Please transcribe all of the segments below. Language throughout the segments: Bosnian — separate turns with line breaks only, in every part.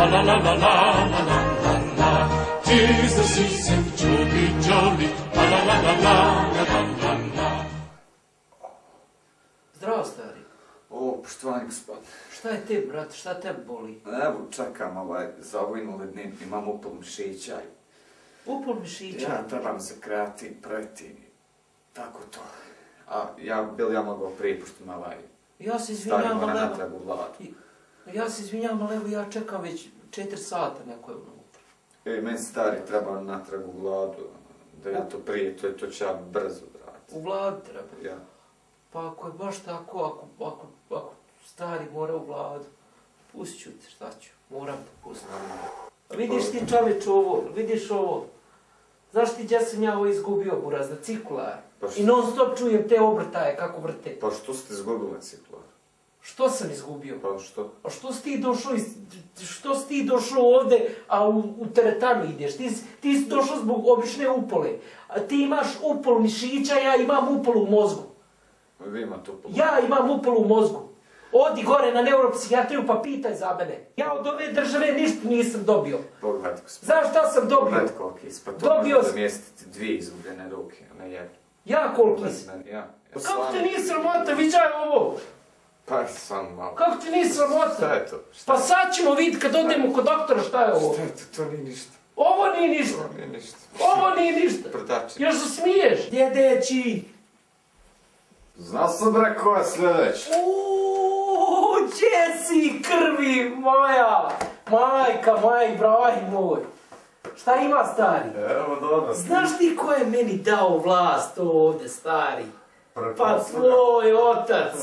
la la la la la la la la. 'Tis the season to be jolly. La la la la la la la la.
Zdravo, stari.
O, poštovani gospod.
Šta je te, brate, šta te boli?
Evo, čekam za ovu invalidninu, imam upal mišića.
Upal mišića?
Ja trebam se kreati, preti, tako to. A ja mogao prije, pošto me
Ja se izvinjam,
mora
ali evo...
natrag u vladu.
Ja se izvinjam, ali evo ja čekam već 4 sata neko je unutra.
Meni stari treba natrag u vladu, da ja to prije, to ću ja brzo raditi.
U vladu treba?
Ja.
Pa ako je baš tako, ako stari mora u vladu, pustit ću te, šta ću, moram te pustiti. Vidiš ti čoveč ovo, vidiš ovo? Znaš ti gdje sam ja ovo izgubio, buraz, na cikular? I non stop čujem te obrtaje kako vrte.
Pa što ste izgubili cikular?
Što sam izgubio?
Pa što?
A što si ti došao ovdje, a u teretanu ideš? Ti si došao zbog obične upole. A ti imaš upol mišića, ja imam upol u mozgu.
Vi imate upol.
Ja imam upol u mozgu. Odi gore na neuropsihijatriju pa pitaj za mene. Ja od ove države ništa nisam dobio.
Pogledajte gospodin.
Znaš šta sam dobio?
Pogledajte koliki si, pa to
Dobio
možete
sam.
zamjestiti 2 izgubljene ruke, a ne jednu.
Ja koliki si?
Ja.
Kako te nije sramota, viđaj ovo?
Pa sam malo.
Kako ti nije sramota?
Šta je to?
Pa sad ćemo vidjeti kad odemo kod doktora šta je ovo.
Šta je to? To nije ništa.
Ovo nije ništa.
To nije ništa.
Ovo nije ništa.
Prdači.
Još se smiješ? Djedeći.
Znao sam bre ko je sljedeći.
Uuuu, gdje si krvi moja? Majka, braj moj. Šta ima, stari?
Evo dobro.
Znaš ti ko je meni dao vlast ovdje, stari? Pa tvoj otac.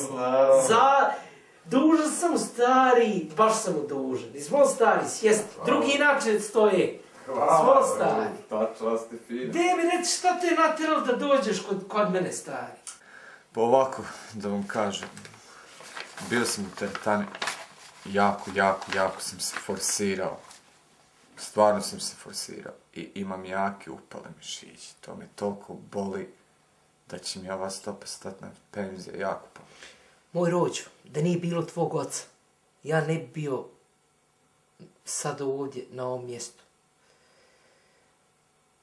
Dužan sam, stari, baš sam mu dužan. Izvol, stari, sjest. Drugi inače stoje. Izvol, stari.
Ta čast je fina.
Gdje mi reći šta te je natjeralo da dođeš kod mene, stari?
Pa ovako, da vam kažem. Bio sam u teretani. Jako sam se forsirao. Stvarno sam se forsirao. I imam jake upale mišići. To me toliko boli da će mi ova stopa stati na penzije jako boli.
Moj rođo, da nije bilo tvog oca, ja ne bi bio sad ovdje na ovom mjestu.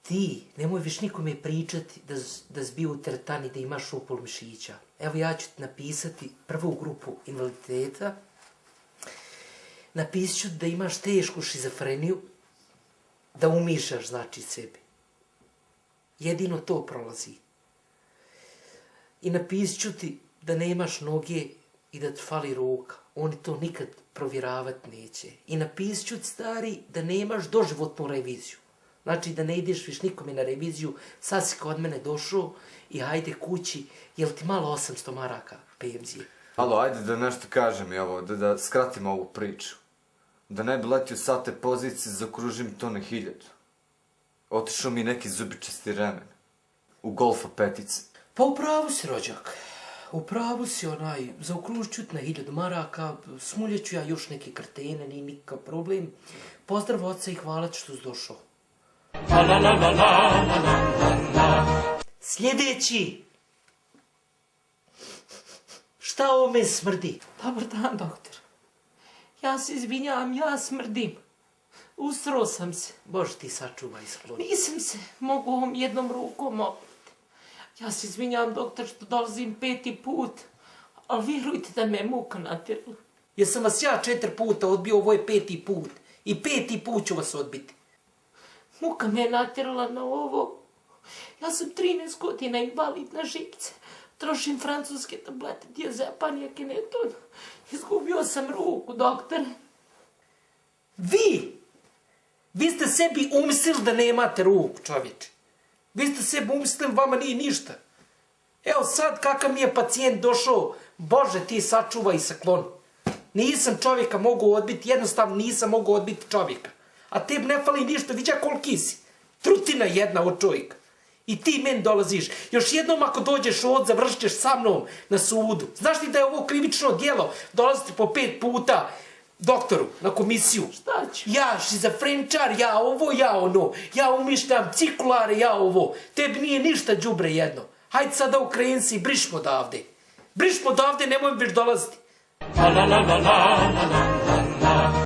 Ti, nemoj viš nikome pričati da si bio u teretani da imaš upol mišića. Evo ja ću ti napisati prvu grupu invaliditeta. Napisat ću da imaš tešku šizofreniju, da umišljaš znači sebi. Jedino to prolazi. I napisat ću ti da nemaš noge i da ti fali ruka. Oni to nikad provjeravat neće. I napisat ću ti, stari, da nemaš doživotnu reviziju. Znači da ne ideš viš nikome na reviziju, sad si kod mene došao i hajde kući, jel ti malo 800 maraka penzije?
Alo, ajde da nešto kažem i ovo, da skratim ovu priču. Da ne bi letio sa te pozicije, zakružim to na 1000. Otišao mi neki zubičasti remen. U golfa petice.
Pa upravu si, rođak. Upravu si zaokružit ću na 1000 maraka, smuljet ću ja još neke kartene, nije nikakav problem. Pozdrav oca i hvala ti što si došao.
La la la la la la la.
Sljedeći. Šta ovome smrdi?
Dobar dan, doktor. Ja se izvinjam, ja smrdim. Usro sam se.
Bože ti sačuvaj skloni.
Nisam se mogu ovom jednom rukom opet. Ja se izvinjam, doktor, što dolazim 5. put. Ali vjerujte da me muka natjerala.
Jesam vas ja 4 puta odbio, ovo je 5. put. I 5. put ću vas odbiti.
Muka me je natjerala na ovo. Ja sam 13 godina invalid na živce. Trošim francuske tablete, diazepam, keneton. Izgubio sam ruku, doktore.
Vi ste sebi umislili da nemate ruku, čovječe. Vi ste sebi umislili, vama nije ništa. Evo sad kakav mi je pacijent došao, Bože ti sačuvaj i sakloni. Nisam čovjeka mogu odbiti, jednostavno nisam mogu odbiti čovjeka. A tebi ne fali ništa, viđa koliki si. Trutina jedna od čovjeka. I ti meni dolaziš. Još jednom ako dođeš ovdje, završit ćeš sa mnom na sudu. Znaš ti da je ovo krivično djelo? Dolaziti po 5 puta doktoru na komisiju.
Šta ću?
Ja šizofrenčar, ja ovo, ja ono. Ja umišljam cikulare, ja ovo. Tebi nije ništa đubre jedno. Hajde sada ukreni se i brišmo odavde. Brišmo odavde, nemoj više dolaziti.
La la la la la la la.